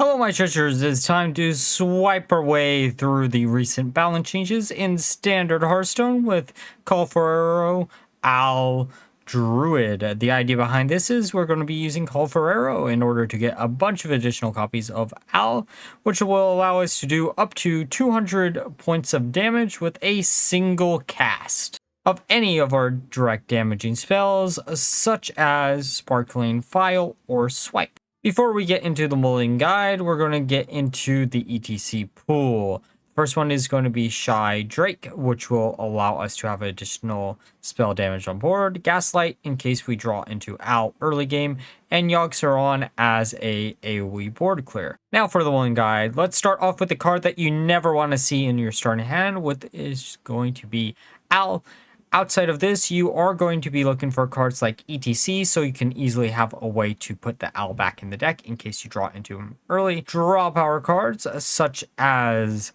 Hello, my treasures. It's time to swipe our way through the recent balance changes in Standard Hearthstone with Colifero Owl Druid. The idea behind this is we're going to be using Colifero in order to get a bunch of additional copies of Owl, which will allow us to do up to 200 points of damage with a single cast of any of our direct damaging spells, such as Sparkling File or Swipe. Before we get into the Mulligan guide, we're going to get into the ETC pool. First one is going to be Shy Drake, which will allow us to have additional spell damage on board, Gaslight in case we draw into Owl early game, and Yogg-Saron as a AoE board clear. Now for the Mulligan guide, let's start off with the card that you never want to see in your starting hand, which is going to be Owl. Outside of this, you are going to be looking for cards like ETC, so you can easily have a way to put the Owl back in the deck in case you draw into him early. Draw power cards such as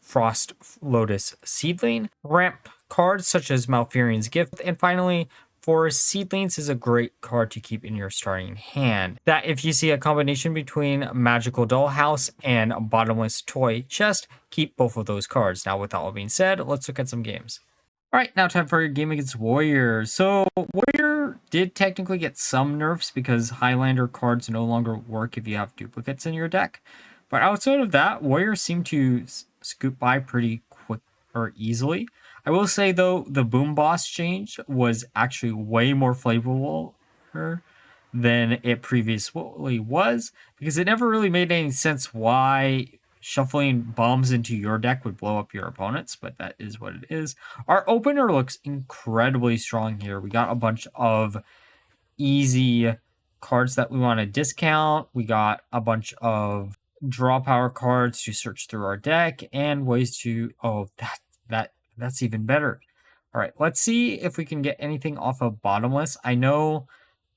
Frost Lotus Seedling, ramp cards such as Malfurion's Gift, and finally, Forest Seedlings is a great card to keep in your starting hand. That if you see a combination between Magical Dollhouse and Bottomless Toy Chest, keep both of those cards. Now with that all being said, let's look at some games. All right, now time for your game against Warrior. So Warrior did technically get some nerfs because Highlander cards no longer work if you have duplicates in your deck. But outside of that, Warrior seemed to scoot by pretty quick or easily. I will say though, the Boom Boss change was actually way more flavorful than it previously was, because it never really made any sense why shuffling bombs into your deck would blow up your opponents, but that is what it is. Our opener looks incredibly strong here. We got a bunch of easy cards that we want to discount. We got a bunch of draw power cards to search through our deck and ways to that's even better. All right, let's see if we can get anything off of Bottomless. I know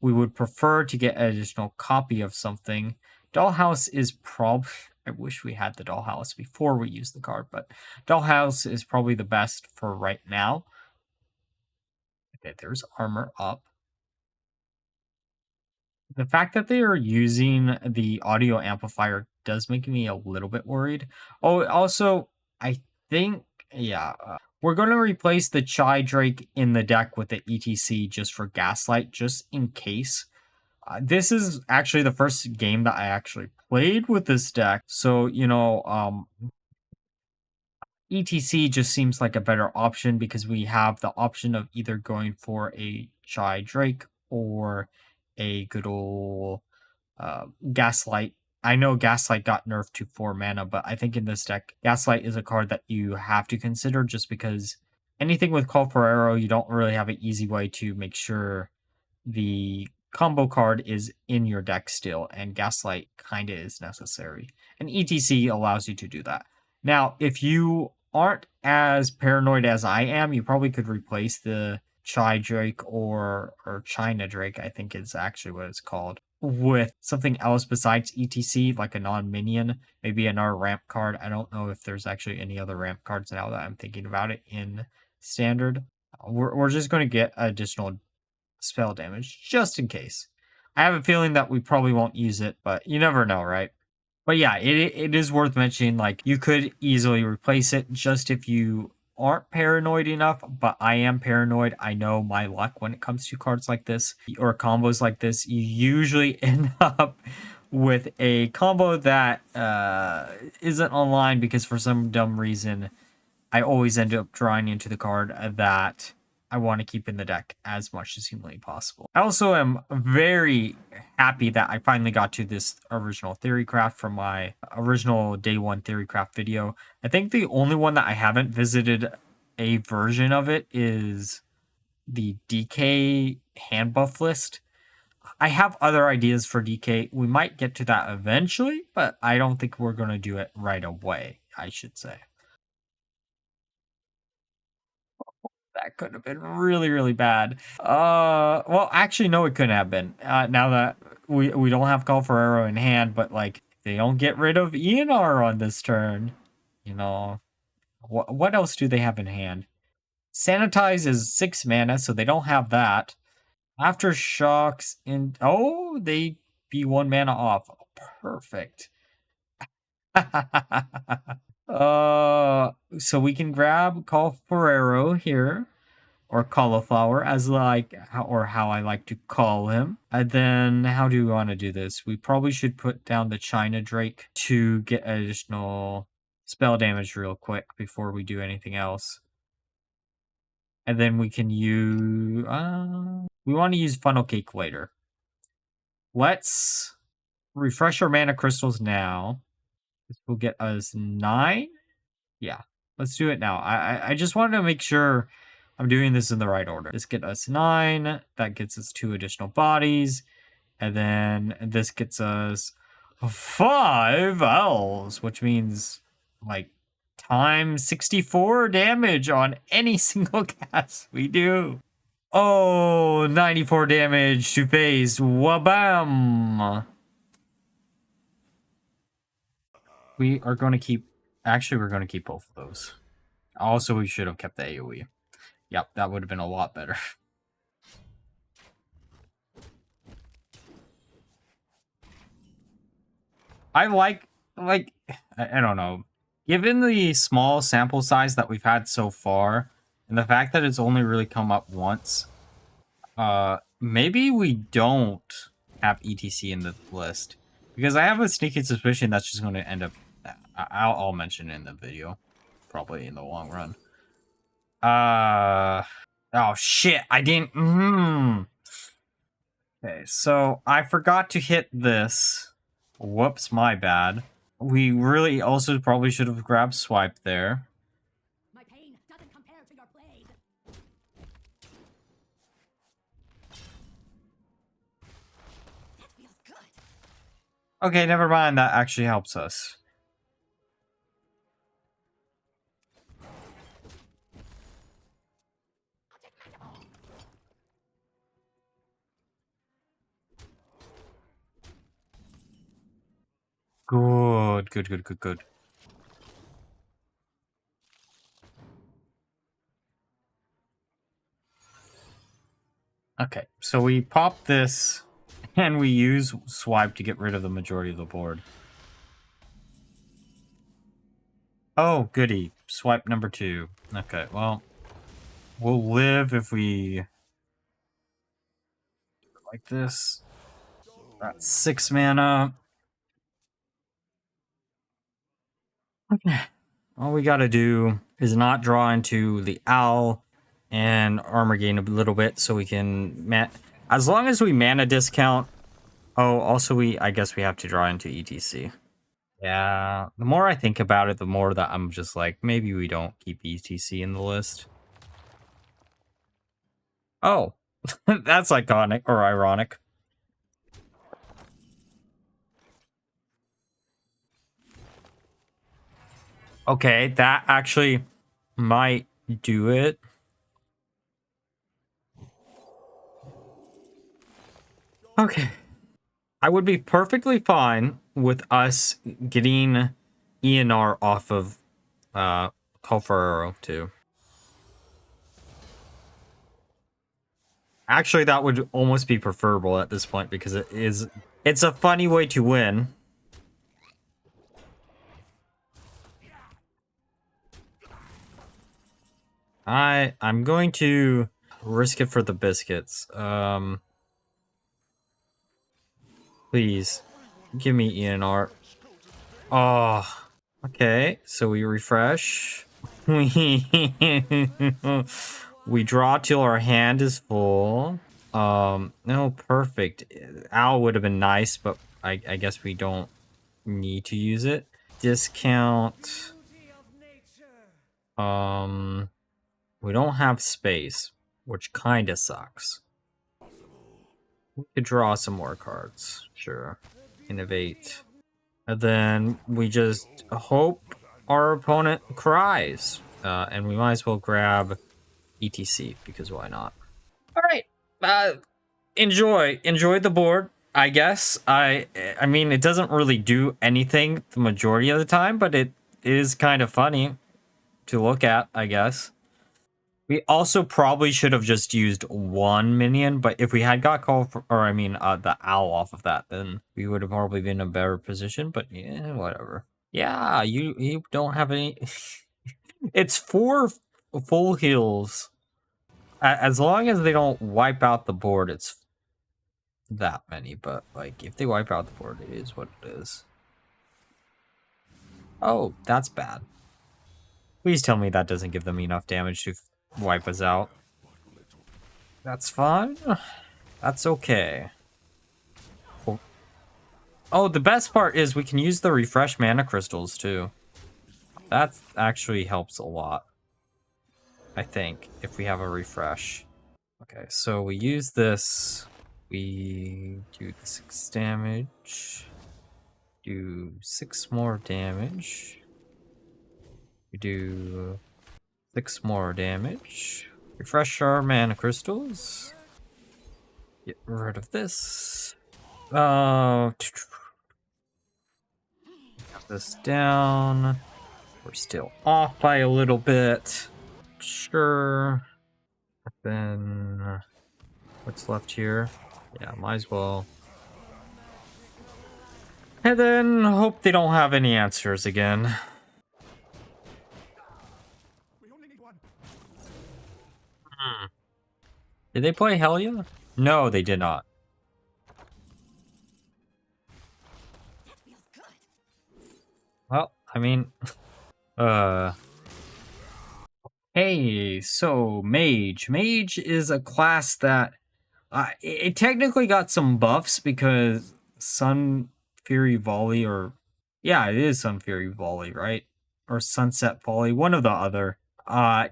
we would prefer to get an additional copy of something. Dollhouse is probably... I wish we had the Dollhouse before we use the card, but Dollhouse is probably the best for right now. Okay, there's armor up. The fact that they are using the audio amplifier does make me a little bit worried. Oh, also, I think, yeah, we're going to replace the Chai Drake in the deck with the ETC just for Gaslight, just in case. This is actually the first game that I actually played with this deck. So, ETC just seems like a better option because we have the option of either going for a Chai Drake or a good old Gaslight. I know Gaslight got nerfed to 4 mana, but I think in this deck, Gaslight is a card that you have to consider just because anything with Colifero, you don't really have an easy way to make sure the combo card is in your deck still, and Gaslight kind of is necessary. And ETC allows you to do that. Now, if you aren't as paranoid as I am, you probably could replace the Chai Drake or China Drake, I think is actually what it's called, with something else besides ETC, like a non-minion, maybe another ramp card. I don't know if there's actually any other ramp cards now that I'm thinking about it in Standard. We're just going to get additional spell damage just in case. I have a feeling that we probably won't use it, but you never know, right? But yeah, it is worth mentioning, like, you could easily replace it just if you aren't paranoid enough, but I am paranoid. I know my luck when it comes to cards like this or combos like this. You usually end up with a combo that isn't online because for some dumb reason I always end up drawing into the card that I want to keep in the deck as much as humanly possible. I also am very happy that I finally got to this original Theorycraft from my original Day 1 Theorycraft video. I think the only one that I haven't visited a version of it is the DK hand buff list. I have other ideas for DK. We might get to that eventually, but I don't think we're going to do it right away, I should say. That could have been really, really bad. Well, actually, no, it couldn't have been. Now that we don't have Colifero in hand, but like they don't get rid of ENR on this turn, what else do they have in hand? Sanitize is 6 mana, so they don't have that. Aftershocks they be 1 mana off. Perfect. So we can grab Colifero here, or cauliflower, as how I like to call him. And then, how do we want to do this? We probably should put down the China Drake to get additional spell damage real quick before we do anything else. And then we can use... we want to use Funnel Cake later. Let's refresh our mana crystals now. This will get us 9. Yeah, let's do it now. I just wanted to make sure I'm doing this in the right order. This gets us 9. That gets us 2 additional bodies. And then this gets us 5 owls, which means like times 64 damage on any single cast we do. Oh, 94 damage to face. Wabam! We are going to keep... Actually, we're going to keep both of those. Also, we should have kept the AoE. Yep, that would have been a lot better. I like, I don't know. Given the small sample size that we've had so far, and the fact that it's only really come up once, maybe we don't have ETC in the list. Because I have a sneaky suspicion that's just going to end up... I'll mention it in the video. Probably in the long run. Oh, shit. I didn't... Okay, so I forgot to hit this. Whoops, my bad. We really also probably should have grabbed Swipe there. My pain doesn't compare to your blade. That feels good. Okay, never mind. That actually helps us. Good, good, good, good, good. Okay, so we pop this, and we use Swipe to get rid of the majority of the board. Oh, goody. Swipe number 2. Okay, well, we'll live if we... like this. That's 6 mana. Okay. All we gotta do is not draw into the owl and armor gain a little bit so we can... as long as we mana discount... Oh, also I guess we have to draw into ETC. Yeah, the more I think about it, the more that I'm just like, maybe we don't keep ETC in the list. Oh, that's iconic or ironic. Okay, that actually might do it. Okay. I would be perfectly fine with us getting ENR off of Colifero too. Actually, that would almost be preferable at this point because it's a funny way to win. I'm going to risk it for the biscuits. Please give me ENR. Oh, okay. So we refresh. We draw till our hand is full. No, perfect. Owl would have been nice, but I guess we don't need to use it. Discount. We don't have space, which kind of sucks. We could draw some more cards. Sure. Innovate. And then we just hope our opponent cries. And we might as well grab ETC, because why not? Alright. Enjoy the board, I guess. I mean, it doesn't really do anything the majority of the time, but it is kind of funny to look at, I guess. We also probably should have just used 1 minion, but if we had got the owl off of that, then we would have probably been in a better position, but yeah, whatever. Yeah, you don't have any. It's 4 full heals. As long as they don't wipe out the board, it's that many. But like, if they wipe out the board, it is what it is. Oh, that's bad. Please tell me that doesn't give them enough damage to wipe us out. That's fine. That's okay. Cool. Oh, the best part is we can use the refresh mana crystals too. That actually helps a lot, I think, if we have a refresh. Okay, so we use this. We do the 6 damage. Do 6 more damage. We do 6 more damage. Refresh our mana crystals. Get rid of this. Cut this down. We're still off by a little bit. Sure. Then what's left here? Yeah, might as well. And then hope they don't have any answers again. Did they play Hellia? No, they did not. That feels good. Well, I mean, hey, so Mage. Mage is a class that it technically got some buffs because Sun Fury Volley, or yeah, it is Sun Fury Volley, right? Or Sunset Volley, one of the other.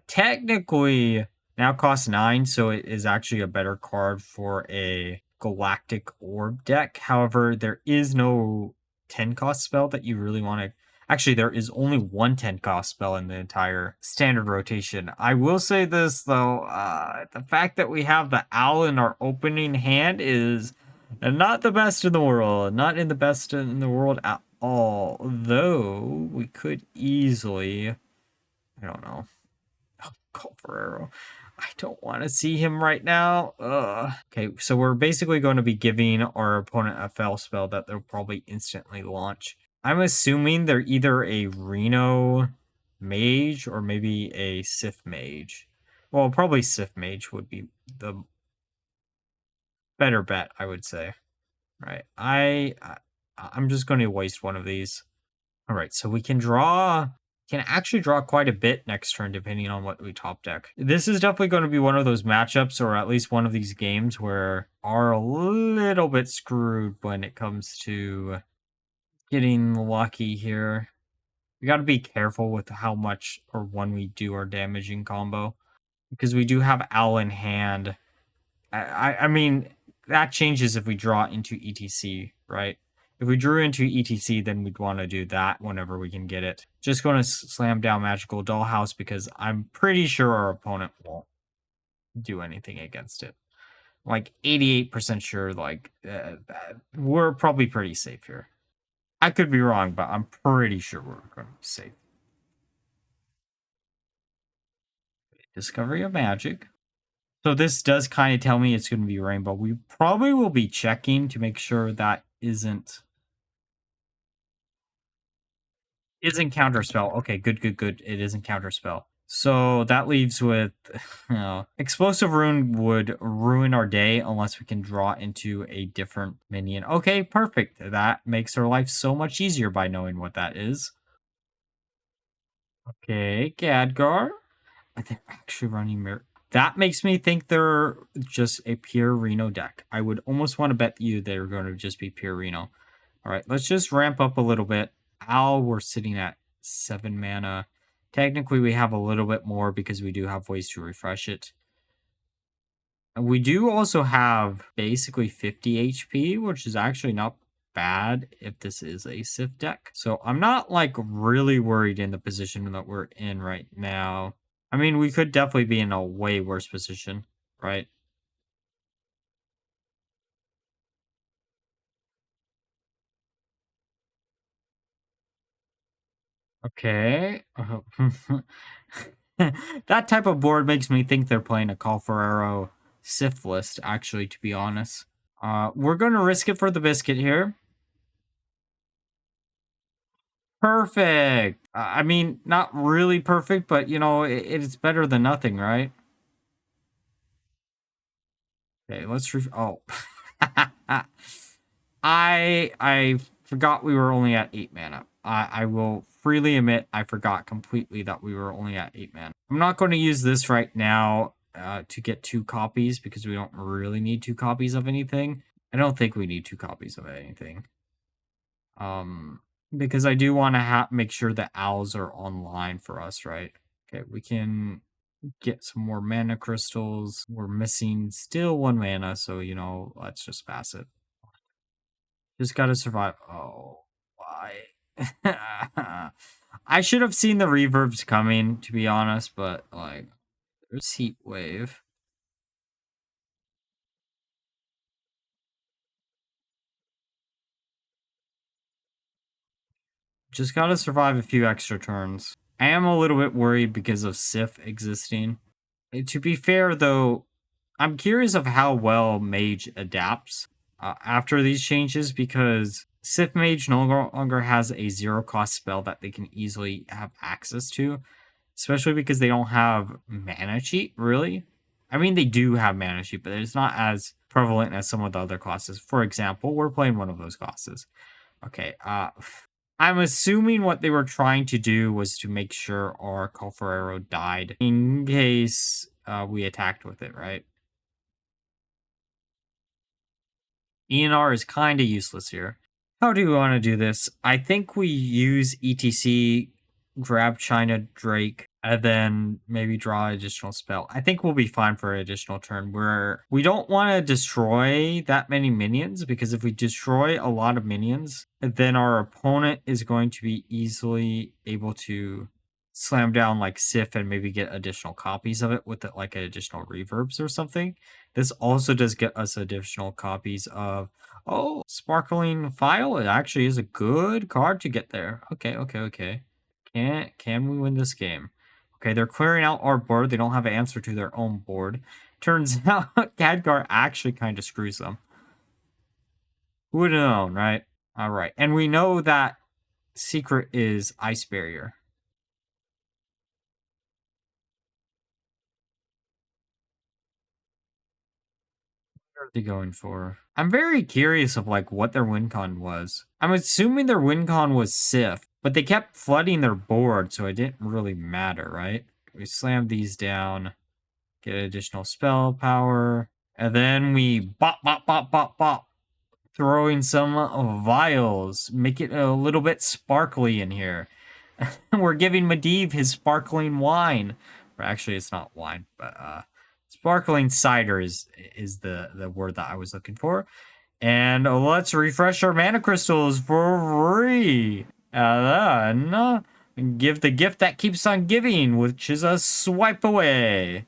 Technically now costs 9, so it is actually a better card for a Galactic Orb deck. However, there is no 10 cost spell that you really want to. Actually, there is only one 10 cost spell in the entire standard rotation. I will say this, though. The fact that we have the Owl in our opening hand is not the best in the world. Not in the best in the world at all. Though, we could easily. I don't know. Oh, Colifero. I don't want to see him right now. Ugh. Okay, so we're basically going to be giving our opponent a fell spell that they'll probably instantly launch. I'm assuming they're either a Reno Mage or maybe a Sif Mage. Well, probably Sif Mage would be the better bet, I would say. Right. I'm just going to waste one of these. All right, so we can actually draw quite a bit next turn depending on what we top deck. This is definitely going to be one of those matchups, or at least one of these games where are a little bit screwed when it comes to getting lucky here. We got to be careful with how much or when we do our damaging combo, because we do have Owl in hand. I mean, that changes if we draw into ETC, right? If we drew into ETC, then we'd want to do that whenever we can get it. Just going to slam down Magical Dollhouse because I'm pretty sure our opponent won't do anything against it. Like 88% sure, like, we're probably pretty safe here. I could be wrong, but I'm pretty sure we're going to be safe. Discovery of Magic. So this does kind of tell me it's going to be Rainbow. We probably will be checking to make sure that isn't Counterspell. Okay, good. It isn't Counterspell. So that leaves with, Explosive Rune would ruin our day unless we can draw into a different minion. Okay, perfect. That makes our life so much easier by knowing what that is. Okay, Gadgar. They're actually running That makes me think they're just a pure Reno deck. I would almost want to bet you they're going to just be pure Reno. All right, let's just ramp up a little bit. Owl, we're sitting at 7 mana. Technically, we have a little bit more because we do have ways to refresh it. And we do also have basically 50 HP, which is actually not bad if this is a Sif deck. So I'm not like really worried in the position that we're in right now. I mean, we could definitely be in a way worse position, right? Okay. That type of board makes me think they're playing a Colifero Sif list, actually, to be honest. We're going to risk it for the biscuit here. Perfect. I mean, not really perfect, but you know, it's better than nothing, right? Okay, let's oh. I forgot we were only at 8 mana. I will freely admit I forgot completely that we were only at 8 mana. I'm not going to use this right now to get 2 copies because we don't really need 2 copies of anything. I don't think we need 2 copies of anything. Because I do want to make sure that owls are online for us, right? Okay, we can get some more mana crystals. We're missing still 1 mana, so you know, let's just pass it. Just gotta survive. Oh, why? I should have seen the reverbs coming, to be honest, but like, there's heat wave. Just gotta survive a few extra turns. I am a little bit worried because of Sif existing. To be fair, though, I'm curious of how well Mage adapts after these changes because Sif Mage no longer has a 0 cost spell that they can easily have access to, especially because they don't have mana cheat, really. I mean, they do have mana cheat, but it's not as prevalent as some of the other classes. For example, we're playing one of those classes. Okay, I'm assuming what they were trying to do was to make sure our Colifero died in case we attacked with it, right? ENR is kind of useless here. How do we want to do this? I think we use ETC, grab China Drake, and then maybe draw an additional spell. I think we'll be fine for an additional turn where we don't want to destroy that many minions because if we destroy a lot of minions, then our opponent is going to be easily able to slam down like Sif and maybe get additional copies of it with it, like additional reverbs or something. This also does get us additional copies of, oh, Sparkling File. It actually is a good card to get there. Okay. Can we win this game? Okay, they're clearing out our board. They don't have an answer to their own board. Turns out Khadgar actually kind of screws them. Who would have known, right? All right, and we know that secret is Ice Barrier. What are they going for? I'm very curious of like what their win con was. I'm assuming their win con was Sif, but they kept flooding their board, so it didn't really matter, right? We slammed these down, get additional spell power, and then we bop, throwing some vials, make it a little bit sparkly in here. We're giving Medivh his sparkling wine. Or actually, it's not wine, but sparkling cider is the word that I was looking for. And let's refresh our mana crystals for free. And then give the gift that keeps on giving, which is a swipe away.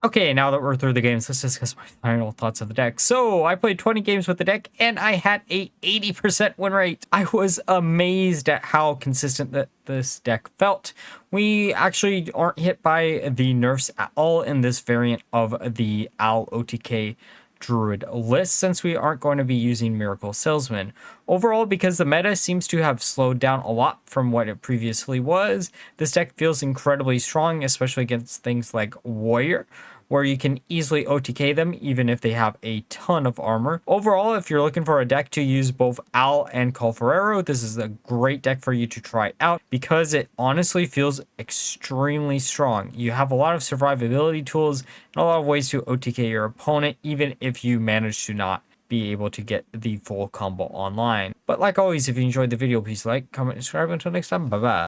Okay, now that we're through the games, let's discuss my final thoughts of the deck. So, I played 20 games with the deck, and I had a 80% win rate. I was amazed at how consistent that this deck felt. We actually aren't hit by the nerfs at all in this variant of the Owl OTK Druid list since we aren't going to be using Miracle Salesman. Overall, because the meta seems to have slowed down a lot from what it previously was, this deck feels incredibly strong, especially against things like Warrior, where you can easily OTK them even if they have a ton of armor. Overall, if you're looking for a deck to use both Owl and Colifero, this is a great deck for you to try out because it honestly feels extremely strong. You have a lot of survivability tools and a lot of ways to OTK your opponent, even if you manage to not be able to get the full combo online. But like always, if you enjoyed the video, please like, comment, and subscribe. Until next time, bye bye.